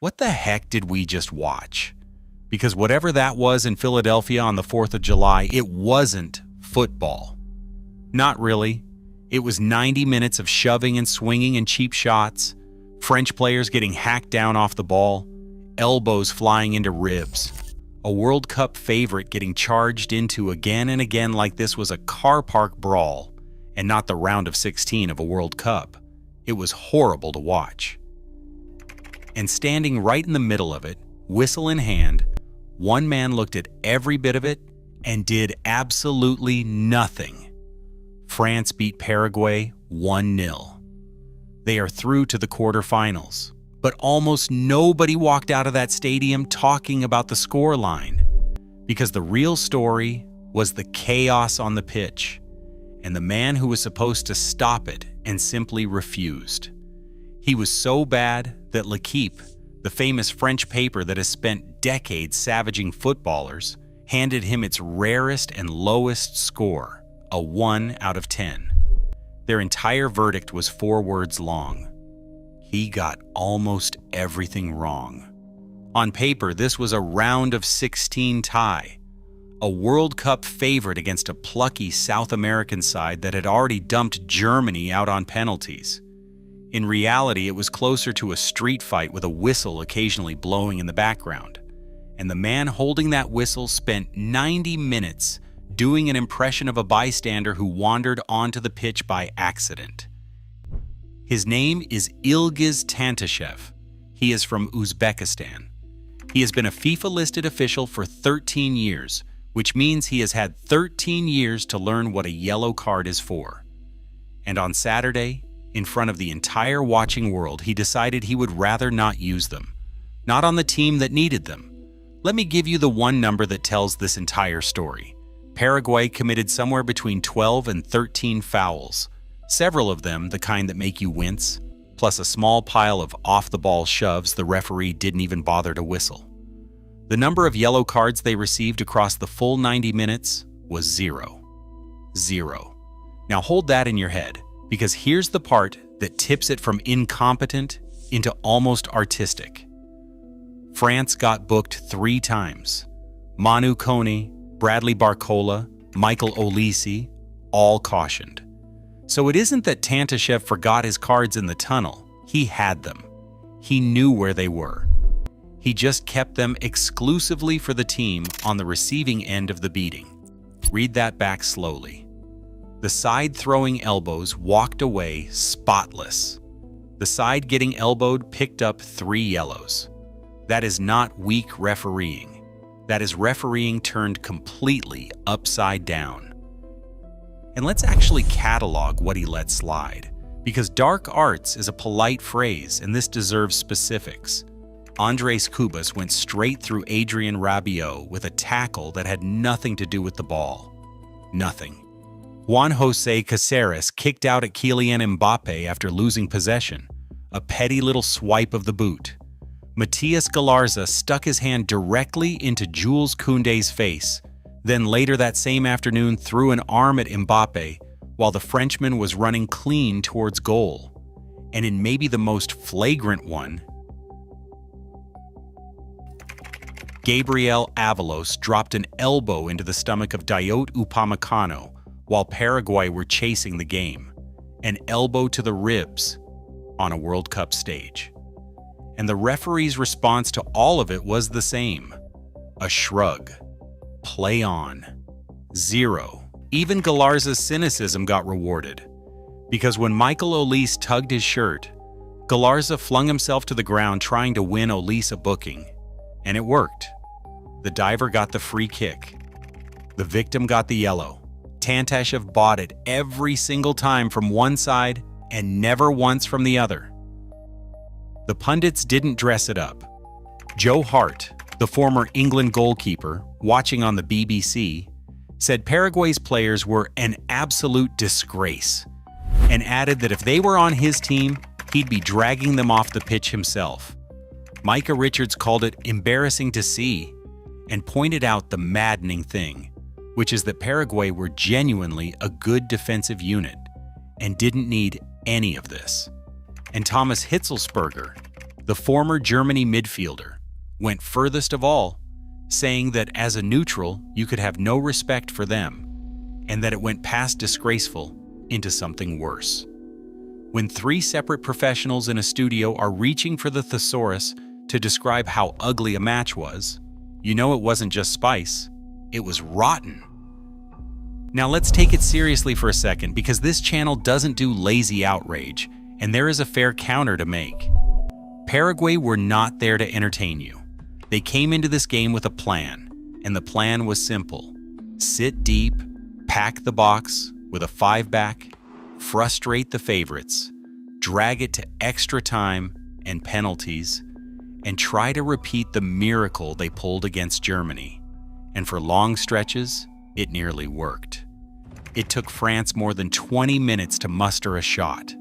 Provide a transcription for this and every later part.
what the heck did we just watch? Because whatever that was in Philadelphia on the 4th of July, it wasn't football. Not really. It was 90 minutes of shoving and swinging and cheap shots, French players getting hacked down off the ball, elbows flying into ribs, a World Cup favorite getting charged into again and again like this was a car park brawl and not the round of 16 of a World Cup. It was horrible to watch. And standing right in the middle of it, whistle in hand, one man looked at every bit of it and did absolutely nothing. France beat Paraguay 1-0. They are through to the quarterfinals, but almost nobody walked out of that stadium talking about the scoreline, because the real story was the chaos on the pitch and the man who was supposed to stop it and simply refused. He was so bad that L'Équipe, the famous French paper that has spent decades savaging footballers, handed him its rarest and lowest score, a 1 out of 10. Their entire verdict was 4 words long. He got almost everything wrong. On paper, this was a round of 16 tie, a World Cup favorite against a plucky South American side that had already dumped Germany out on penalties. In reality, it was closer to a street fight with a whistle occasionally blowing in the background, and the man holding that whistle spent 90 minutes doing an impression of a bystander who wandered onto the pitch by accident. His name is Ilgiz Tantashev. He is from Uzbekistan. He has been a FIFA-listed official for 13 years, which means he has had 13 years to learn what a yellow card is for. And on Saturday, in front of the entire watching world, he decided he would rather not use them. Not on the team that needed them. Let me give you the one number that tells this entire story. Paraguay committed somewhere between 12 and 13 fouls, several of them the kind that make you wince, plus a small pile of off-the-ball shoves the referee didn't even bother to whistle. The number of yellow cards they received across the full 90 minutes was 0. 0. Now hold that in your head, because here's the part that tips it from incompetent into almost artistic. France got booked 3 times. Manu Kone, Bradley Barcola, Michael Olise, all cautioned. So it isn't that Tantashev forgot his cards in the tunnel. He had them. He knew where they were. He just kept them exclusively for the team on the receiving end of the beating. Read that back slowly. The side throwing elbows walked away spotless. The side getting elbowed picked up 3 yellows. That is not weak refereeing. That is refereeing turned completely upside down. And let's actually catalog what he let slide, because dark arts is a polite phrase and this deserves specifics. Andres Cubas went straight through Adrien Rabiot with a tackle that had nothing to do with the ball. Nothing. Juan José Caceres kicked out at Kylian Mbappé after losing possession. A petty little swipe of the boot. Matias Galarza stuck his hand directly into Jules Koundé's face, then later that same afternoon threw an arm at Mbappé while the Frenchman was running clean towards goal. And in maybe the most flagrant one, Gabriel Avalos dropped an elbow into the stomach of Dayot Upamecano while Paraguay were chasing the game. An elbow to the ribs on a World Cup stage. And the referee's response to all of it was the same. A shrug. Play on. 0. Even Galarza's cynicism got rewarded. Because when Michael Olise tugged his shirt, Galarza flung himself to the ground trying to win Olise a booking. And it worked. The diver got the free kick. The victim got the yellow. Tantashev bought it every single time from one side and never once from the other. The pundits didn't dress it up. Joe Hart, the former England goalkeeper, watching on the BBC, said Paraguay's players were an absolute disgrace and added that if they were on his team, he'd be dragging them off the pitch himself. Micah Richards called it embarrassing to see and pointed out the maddening thing, which is that Paraguay were genuinely a good defensive unit and didn't need any of this. And Thomas Hitzelsperger, the former Germany midfielder, went furthest of all, saying that as a neutral, you could have no respect for them, and that it went past disgraceful into something worse. When three separate professionals in a studio are reaching for the thesaurus to describe how ugly a match was, you know it wasn't just spice, it was rotten. Now let's take it seriously for a second, because this channel doesn't do lazy outrage, and there is a fair counter to make. Paraguay were not there to entertain you. They came into this game with a plan, and the plan was simple. Sit deep, pack the box with a 5-back, frustrate the favorites, drag it to extra time and penalties, and try to repeat the miracle they pulled against Germany. And for long stretches, it nearly worked. It took France more than 20 minutes to muster a shot.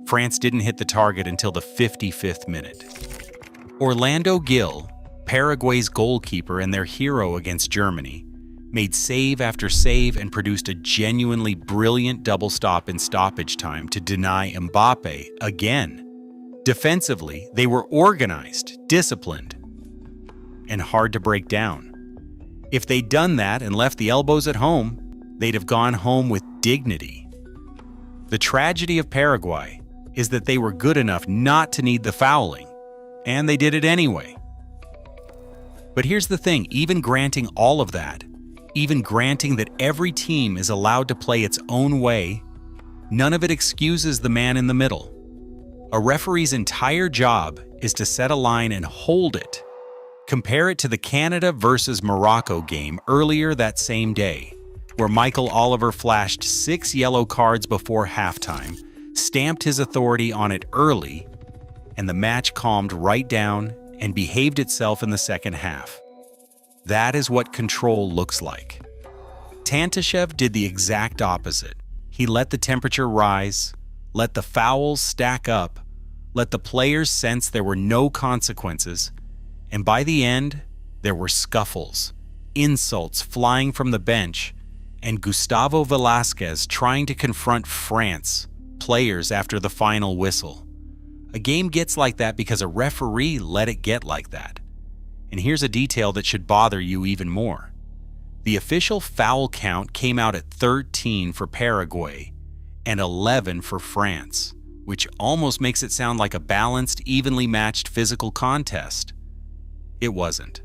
France didn't hit the target until the 55th minute. Orlando Gil, Paraguay's goalkeeper and their hero against Germany, made save after save and produced a genuinely brilliant double stop in stoppage time to deny Mbappe again. Defensively, they were organized, disciplined, and hard to break down. If they'd done that and left the elbows at home, they'd have gone home with dignity. The tragedy of Paraguay is that they were good enough not to need the fouling, and they did it anyway. But here's the thing, even granting all of that, even granting that every team is allowed to play its own way, none of it excuses the man in the middle. A referee's entire job is to set a line and hold it. Compare it to the Canada versus Morocco game earlier that same day, where Michael Oliver flashed 6 yellow cards before halftime, stamped his authority on it early, and the match calmed right down and behaved itself in the second half. That is what control looks like. Tantashev did the exact opposite. He let the temperature rise, let the fouls stack up, let the players sense there were no consequences, and by the end, there were scuffles, insults flying from the bench, and Gustavo Velasquez trying to confront France players after the final whistle. A game gets like that because a referee let it get like that. And here's a detail that should bother you even more. The official foul count came out at 13 for Paraguay and 11 for France, which almost makes it sound like a balanced, evenly matched physical contest. It wasn't.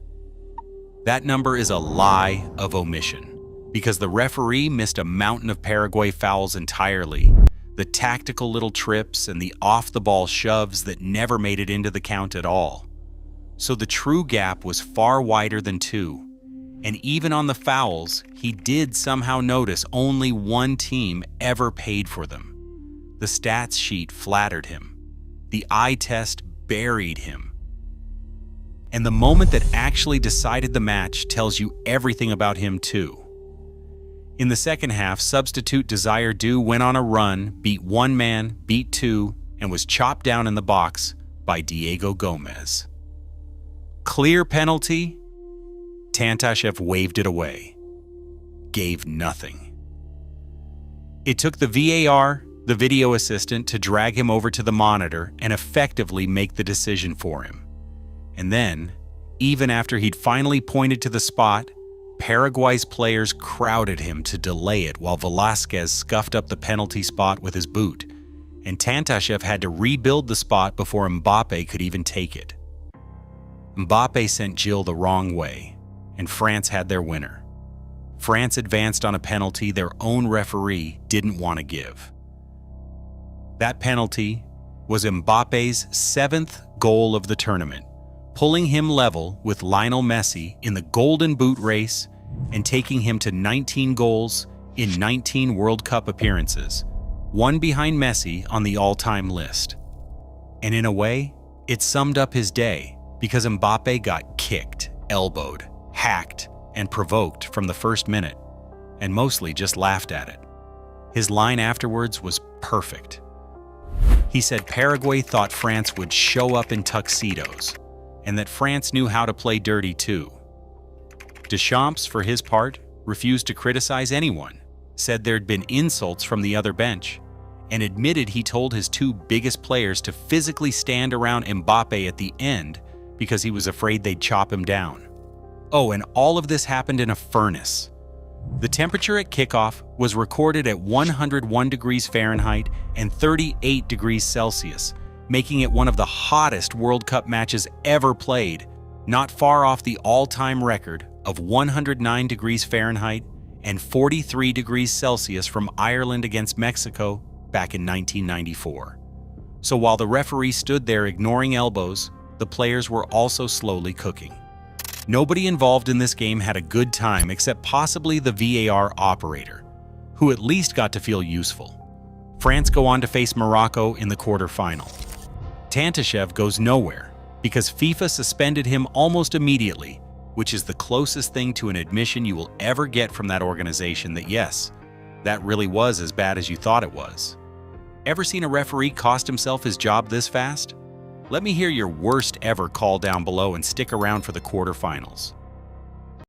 That number is a lie of omission, because the referee missed a mountain of Paraguay fouls entirely, the tactical little trips and the off-the-ball shoves that never made it into the count at all. So the true gap was far wider than 2, and even on the fouls, he did somehow notice only one team ever paid for them. The stats sheet flattered him. The eye test buried him. And the moment that actually decided the match tells you everything about him too. In the second half, substitute Desire Du went on a run, beat one man, beat 2, and was chopped down in the box by Diego Gomez. Clear penalty? Tantashev waved it away. Gave nothing. It took the VAR, the video assistant, to drag him over to the monitor and effectively make the decision for him. And then, even after he'd finally pointed to the spot, Paraguay's players crowded him to delay it while Velasquez scuffed up the penalty spot with his boot, and Tantashev had to rebuild the spot before Mbappe could even take it. Mbappe sent Gil the wrong way, and France had their winner. France advanced on a penalty their own referee didn't want to give. That penalty was Mbappe's 7th goal of the tournament, pulling him level with Lionel Messi in the Golden Boot race and taking him to 19 goals in 19 World Cup appearances, one behind Messi on the all-time list. And in a way, it summed up his day because Mbappe got kicked, elbowed, hacked, and provoked from the first minute, and mostly just laughed at it. His line afterwards was perfect. He said Paraguay thought France would show up in tuxedos, and that France knew how to play dirty too. Deschamps, for his part, refused to criticize anyone, said there'd been insults from the other bench, and admitted he told his two biggest players to physically stand around Mbappe at the end because he was afraid they'd chop him down. Oh, and all of this happened in a furnace. The temperature at kickoff was recorded at 101 degrees Fahrenheit and 38 degrees Celsius, making it one of the hottest World Cup matches ever played, not far off the all-time record of 109 degrees Fahrenheit and 43 degrees Celsius from Ireland against Mexico back in 1994. So while the referee stood there ignoring elbows, the players were also slowly cooking. Nobody involved in this game had a good time except possibly the VAR operator, who at least got to feel useful. France go on to face Morocco in the quarterfinal. Tantashev goes nowhere because FIFA suspended him almost immediately, which is the closest thing to an admission you will ever get from that organization that yes, that really was as bad as you thought it was. Ever seen a referee cost himself his job this fast? Let me hear your worst ever call down below and stick around for the quarterfinals.